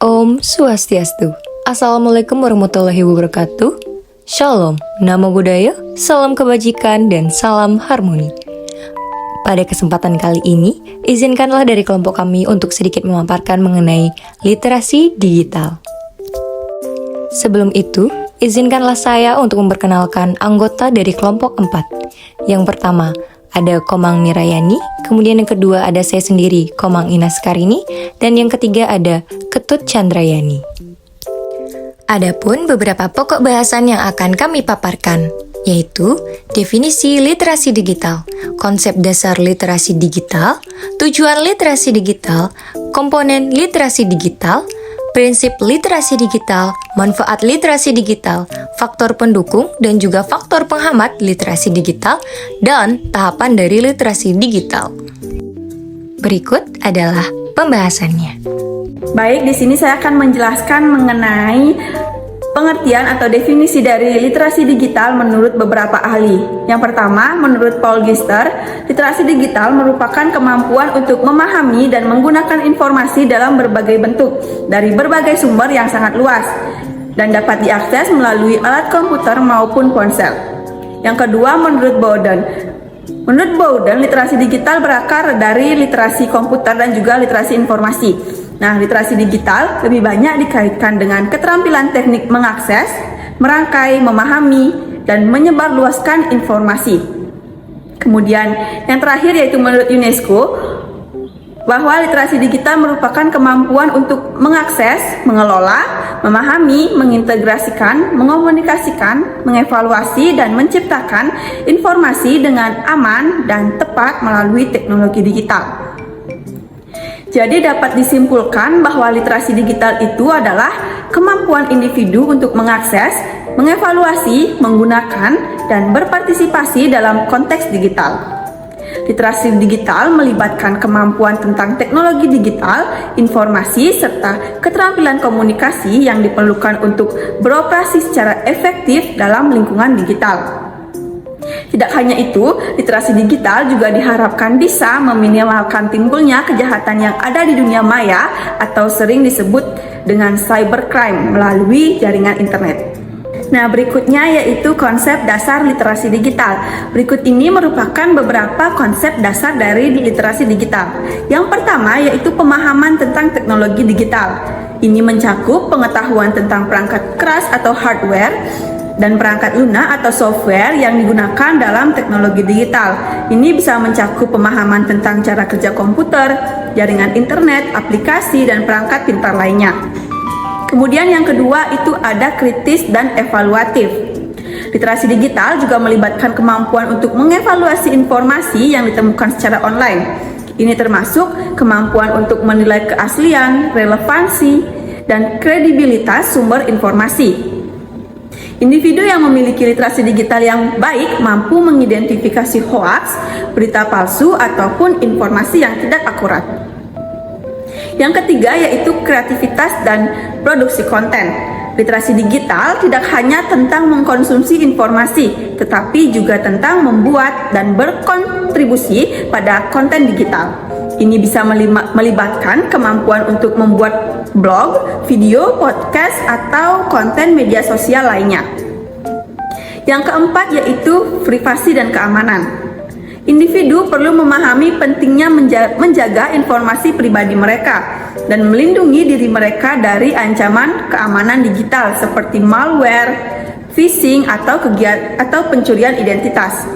Om Swastiastu. Assalamualaikum warahmatullahi wabarakatuh. Shalom, nama budaya, salam kebajikan, dan salam harmoni. Pada kesempatan kali ini, izinkanlah dari kelompok kami untuk sedikit memaparkan mengenai literasi digital. Sebelum itu, izinkanlah saya untuk memperkenalkan anggota dari kelompok 4. Yang pertama, ada Komang Mirayani, kemudian yang kedua ada saya sendiri, Komang Inas Karini, dan yang ketiga ada Ketut Chandrayani. Adapun beberapa pokok bahasan yang akan kami paparkan, yaitu definisi literasi digital, konsep dasar literasi digital, tujuan literasi digital, komponen literasi digital, prinsip literasi digital, manfaat literasi digital, faktor pendukung dan juga faktor penghambat literasi digital, dan tahapan dari literasi digital. Berikut adalah pembahasannya. Baik, di sini saya akan menjelaskan mengenai pengertian atau definisi dari literasi digital menurut beberapa ahli. Yang pertama, menurut Paul Gister, literasi digital merupakan kemampuan untuk memahami dan menggunakan informasi dalam berbagai bentuk dari berbagai sumber yang sangat luas dan dapat diakses melalui alat komputer maupun ponsel. Yang kedua, menurut Bowden, literasi digital berakar dari literasi komputer dan juga literasi informasi. Nah, literasi digital lebih banyak dikaitkan dengan keterampilan teknik mengakses, merangkai, memahami, dan menyebarluaskan informasi. Kemudian, yang terakhir yaitu menurut UNESCO, bahwa literasi digital merupakan kemampuan untuk mengakses, mengelola, memahami, mengintegrasikan, mengomunikasikan, mengevaluasi, dan menciptakan informasi dengan aman dan tepat melalui teknologi digital. Jadi dapat disimpulkan bahwa literasi digital itu adalah kemampuan individu untuk mengakses, mengevaluasi, menggunakan, dan berpartisipasi dalam konteks digital. Literasi digital melibatkan kemampuan tentang teknologi digital, informasi, serta keterampilan komunikasi yang diperlukan untuk beroperasi secara efektif dalam lingkungan digital. Tidak hanya itu, literasi digital juga diharapkan bisa meminimalkan timbulnya kejahatan yang ada di dunia maya atau sering disebut dengan cybercrime melalui jaringan internet. Nah, berikutnya yaitu konsep dasar literasi digital. Berikut ini merupakan beberapa konsep dasar dari literasi digital. Yang pertama yaitu pemahaman tentang teknologi digital. Ini mencakup pengetahuan tentang perangkat keras atau hardware dan perangkat lunak atau software yang digunakan dalam teknologi digital. Ini bisa mencakup pemahaman tentang cara kerja komputer, jaringan internet, aplikasi, dan perangkat pintar lainnya. Kemudian yang kedua itu ada kritis dan evaluatif. Literasi digital juga melibatkan kemampuan untuk mengevaluasi informasi yang ditemukan secara online. Ini termasuk kemampuan untuk menilai keaslian, relevansi, dan kredibilitas sumber informasi. Individu yang memiliki literasi digital yang baik mampu mengidentifikasi hoaks, berita palsu, ataupun informasi yang tidak akurat. Yang ketiga yaitu kreativitas dan produksi konten. Literasi digital tidak hanya tentang mengkonsumsi informasi, tetapi juga tentang membuat dan berkontribusi pada konten digital. Ini bisa melibatkan kemampuan untuk membuat blog, video, podcast, atau konten media sosial lainnya. Yang keempat yaitu privasi dan keamanan. Individu perlu memahami pentingnya menjaga informasi pribadi mereka dan melindungi diri mereka dari ancaman keamanan digital seperti malware, phishing, atau pencurian identitas.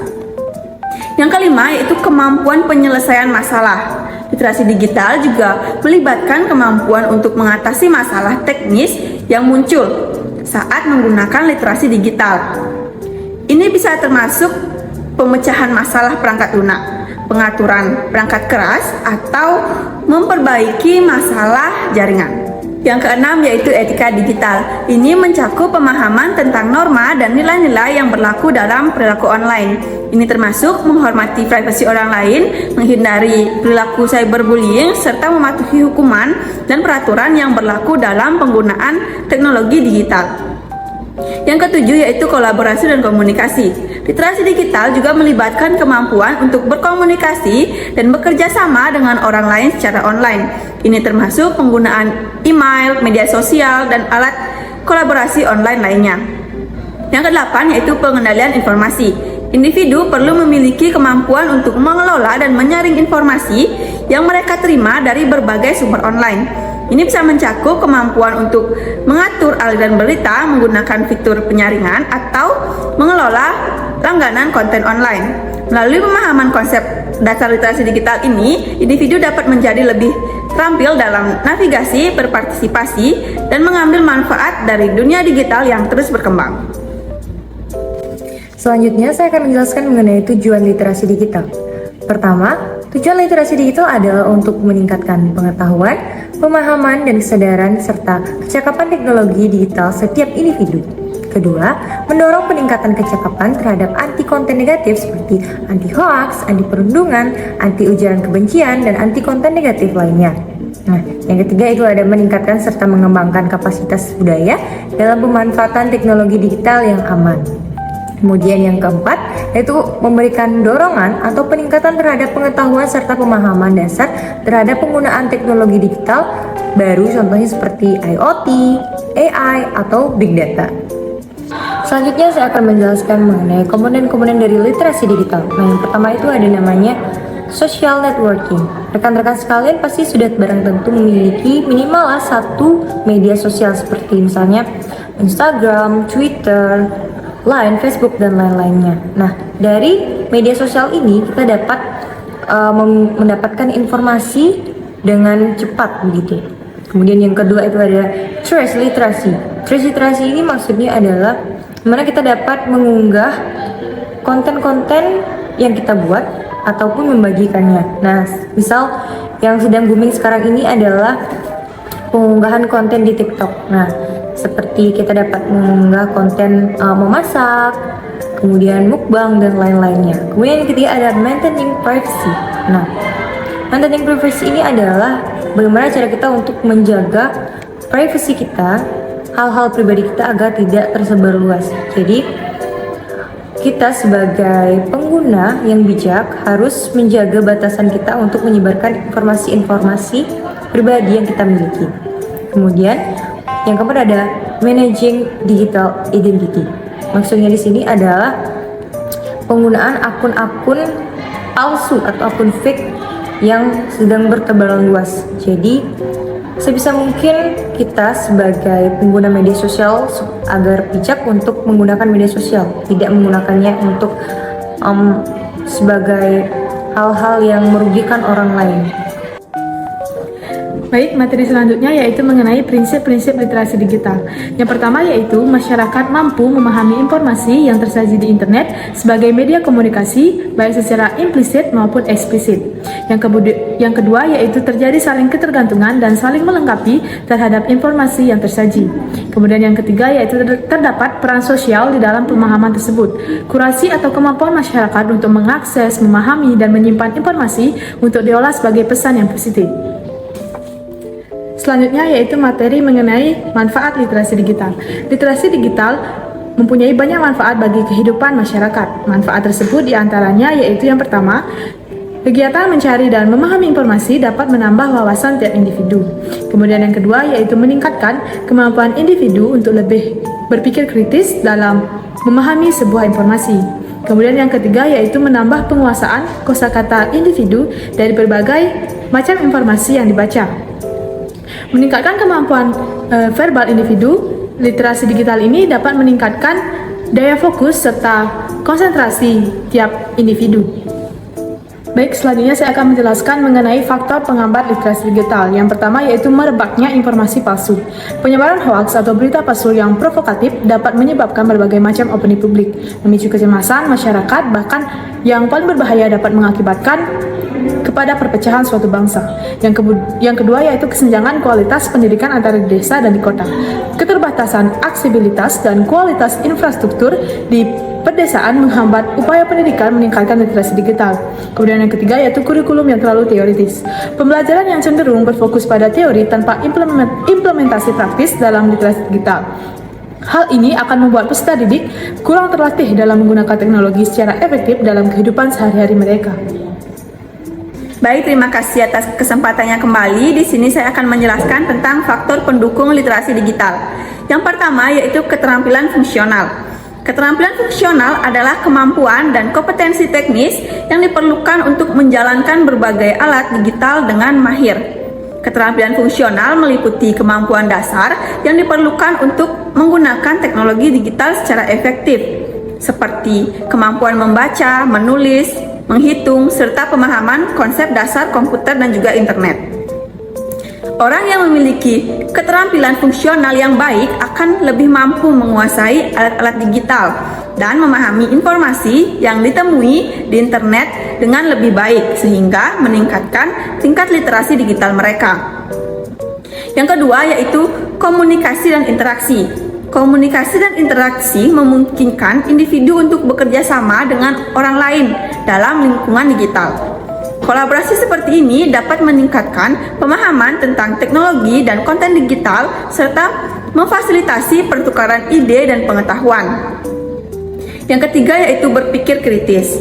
Yang kelima yaitu kemampuan penyelesaian masalah. Literasi digital juga melibatkan kemampuan untuk mengatasi masalah teknis yang muncul saat menggunakan literasi digital. Ini bisa termasuk pemecahan masalah perangkat lunak, pengaturan perangkat keras, atau memperbaiki masalah jaringan. Yang keenam yaitu etika digital. Ini mencakup pemahaman tentang norma dan nilai-nilai yang berlaku dalam perilaku online. Ini termasuk menghormati privasi orang lain, menghindari perilaku cyberbullying, serta mematuhi hukuman dan peraturan yang berlaku dalam penggunaan teknologi digital. Yang ketujuh yaitu kolaborasi dan komunikasi. Literasi digital juga melibatkan kemampuan untuk berkomunikasi dan bekerja sama dengan orang lain secara online. Ini termasuk penggunaan email, media sosial, dan alat kolaborasi online lainnya. Yang kedelapan yaitu pengendalian informasi. Individu perlu memiliki kemampuan untuk mengelola dan menyaring informasi yang mereka terima dari berbagai sumber online. Ini bisa mencakup kemampuan untuk mengatur aliran berita menggunakan fitur penyaringan atau mengelola langganan konten online. Melalui pemahaman konsep dasar literasi digital ini, individu dapat menjadi lebih terampil dalam navigasi, berpartisipasi, dan mengambil manfaat dari dunia digital yang terus berkembang. Selanjutnya, saya akan menjelaskan mengenai tujuan literasi digital. Pertama, tujuan literasi digital adalah untuk meningkatkan pengetahuan, pemahaman, dan kesadaran serta kecakapan teknologi digital setiap individu. Kedua, mendorong peningkatan kecakapan terhadap anti konten negatif seperti anti hoax, anti perundungan, anti ujaran kebencian, dan anti konten negatif lainnya. Nah, yang ketiga itu ada meningkatkan serta mengembangkan kapasitas budaya dalam pemanfaatan teknologi digital yang aman. Kemudian yang keempat, yaitu memberikan dorongan atau peningkatan terhadap pengetahuan serta pemahaman dasar terhadap penggunaan teknologi digital baru, contohnya seperti IoT, AI, atau Big Data. Selanjutnya saya akan menjelaskan mengenai komponen-komponen dari literasi digital. Nah, yang pertama itu ada namanya social networking. Rekan-rekan sekalian pasti sudah barang tentu memiliki minimal satu media sosial seperti misalnya Instagram, Twitter, Line, Facebook, dan lain-lainnya. Nah, dari media sosial ini kita dapat mendapatkan informasi dengan cepat begitu. Kemudian yang kedua itu ada trace literasi. Trace literasi ini maksudnya adalah mana kita dapat mengunggah konten-konten yang kita buat ataupun membagikannya. Nah, misal yang sedang booming sekarang ini adalah pengunggahan konten di TikTok. Nah, seperti kita dapat mengunggah konten memasak, kemudian mukbang, dan lain-lainnya. Kemudian yang ketiga ada maintaining privacy. Nah, maintaining privacy ini adalah bagaimana cara kita untuk menjaga privasi kita, hal-hal pribadi kita agar tidak tersebar luas. Jadi, kita sebagai pengguna yang bijak harus menjaga batasan kita untuk menyebarkan informasi-informasi pribadi yang kita miliki. Kemudian, yang keempat ada managing digital identity. Maksudnya di sini adalah penggunaan akun-akun palsu atau akun fake yang sedang bertebaran luas. Jadi sebisa mungkin kita sebagai pengguna media sosial agar bijak untuk menggunakan media sosial, tidak menggunakannya untuk sebagai hal-hal yang merugikan orang lain. Baik, materi selanjutnya yaitu mengenai prinsip-prinsip literasi digital. Yang pertama yaitu masyarakat mampu memahami informasi yang tersaji di internet sebagai media komunikasi baik secara implisit maupun eksplisit. Yang kedua yaitu terjadi saling ketergantungan dan saling melengkapi terhadap informasi yang tersaji. Kemudian yang ketiga yaitu terdapat peran sosial di dalam pemahaman tersebut. Kurasi atau kemampuan masyarakat untuk mengakses, memahami, dan menyimpan informasi untuk diolah sebagai pesan yang positif. Selanjutnya yaitu materi mengenai manfaat literasi digital. Literasi digital mempunyai banyak manfaat bagi kehidupan masyarakat. Manfaat tersebut diantaranya yaitu yang pertama, kegiatan mencari dan memahami informasi dapat menambah wawasan tiap individu. Kemudian yang kedua yaitu meningkatkan kemampuan individu untuk lebih berpikir kritis dalam memahami sebuah informasi. Kemudian yang ketiga yaitu menambah penguasaan kosakata individu dari berbagai macam informasi yang dibaca. Meningkatkan kemampuan verbal individu, literasi digital ini dapat meningkatkan daya fokus serta konsentrasi tiap individu. Baik, selanjutnya saya akan menjelaskan mengenai faktor penghambat literasi digital. Yang pertama yaitu merebaknya informasi palsu. Penyebaran hoaks atau berita palsu yang provokatif dapat menyebabkan berbagai macam opini publik, memicu kecemasan masyarakat, bahkan yang paling berbahaya dapat mengakibatkan kepada perpecahan suatu bangsa. Yang kedua yaitu kesenjangan kualitas pendidikan antara di desa dan di kota. Keterbatasan aksesibilitas dan kualitas infrastruktur di pedesaan menghambat upaya pendidikan meningkatkan literasi digital. Kemudian yang ketiga yaitu kurikulum yang terlalu teoritis. Pembelajaran yang cenderung berfokus pada teori tanpa implementasi praktis dalam literasi digital. Hal ini akan membuat peserta didik kurang terlatih dalam menggunakan teknologi secara efektif dalam kehidupan sehari-hari mereka. Baik, terima kasih atas kesempatannya kembali. Di sini saya akan menjelaskan tentang faktor pendukung literasi digital. Yang pertama yaitu keterampilan fungsional. Keterampilan fungsional adalah kemampuan dan kompetensi teknis yang diperlukan untuk menjalankan berbagai alat digital dengan mahir. Keterampilan fungsional meliputi kemampuan dasar yang diperlukan untuk menggunakan teknologi digital secara efektif, seperti kemampuan membaca, menulis, menghitung, serta pemahaman konsep dasar komputer dan juga internet. Orang yang memiliki keterampilan fungsional yang baik akan lebih mampu menguasai alat-alat digital dan memahami informasi yang ditemui di internet dengan lebih baik sehingga meningkatkan tingkat literasi digital mereka. Yang kedua yaitu komunikasi dan interaksi. Komunikasi dan interaksi memungkinkan individu untuk bekerja sama dengan orang lain dalam lingkungan digital. Kolaborasi seperti ini dapat meningkatkan pemahaman tentang teknologi dan konten digital serta memfasilitasi pertukaran ide dan pengetahuan. Yang ketiga yaitu berpikir kritis.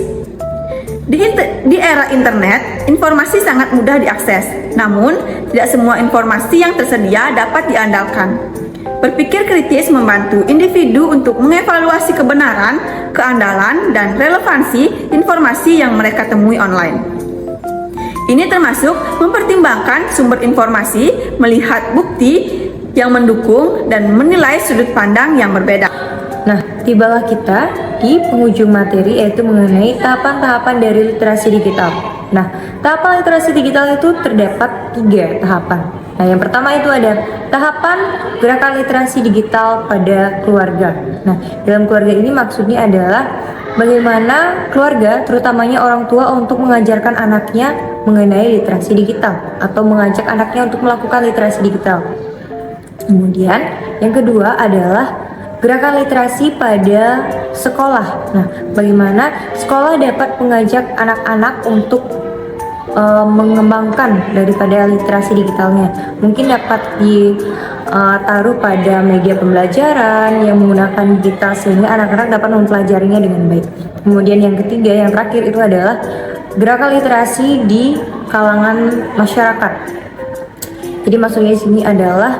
Di era internet, informasi sangat mudah diakses. Namun, tidak semua informasi yang tersedia dapat diandalkan. Berpikir kritis membantu individu untuk mengevaluasi kebenaran, keandalan, dan relevansi informasi yang mereka temui online. Ini termasuk mempertimbangkan sumber informasi, melihat bukti yang mendukung, dan menilai sudut pandang yang berbeda. Nah, tibalah kita di penghujung materi yaitu mengenai tahapan-tahapan dari literasi digital. Nah, tahapan literasi digital itu terdapat 3 tahapan. Nah, yang pertama itu ada tahapan gerakan literasi digital pada keluarga. Nah, dalam keluarga ini maksudnya adalah bagaimana keluarga, terutamanya orang tua, untuk mengajarkan anaknya mengenai literasi digital atau mengajak anaknya untuk melakukan literasi digital. Kemudian, yang kedua adalah gerakan literasi pada sekolah. Nah, bagaimana sekolah dapat mengajak anak-anak untuk mengembangkan daripada literasi digitalnya. Mungkin dapat ditaruh pada media pembelajaran yang menggunakan digital sehingga anak-anak dapat mempelajarinya dengan baik. Kemudian yang ketiga, yang terakhir itu adalah gerakan literasi di kalangan masyarakat. Jadi maksudnya di sini adalah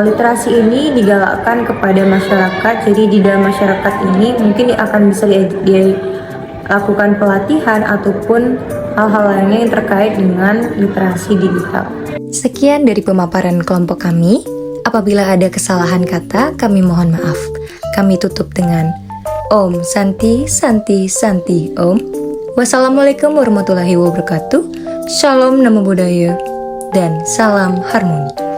literasi ini digalakkan kepada masyarakat. Jadi di dalam masyarakat ini mungkin akan bisa dilakukan pelatihan ataupun hal-hal lainnya yang terkait dengan literasi digital. Sekian dari pemaparan kelompok kami. Apabila ada kesalahan kata, kami mohon maaf. Kami tutup dengan Om Santi Santi Santi Om. Wassalamualaikum warahmatullahi wabarakatuh. Shalom, namo buddhaya, dan salam harmoni.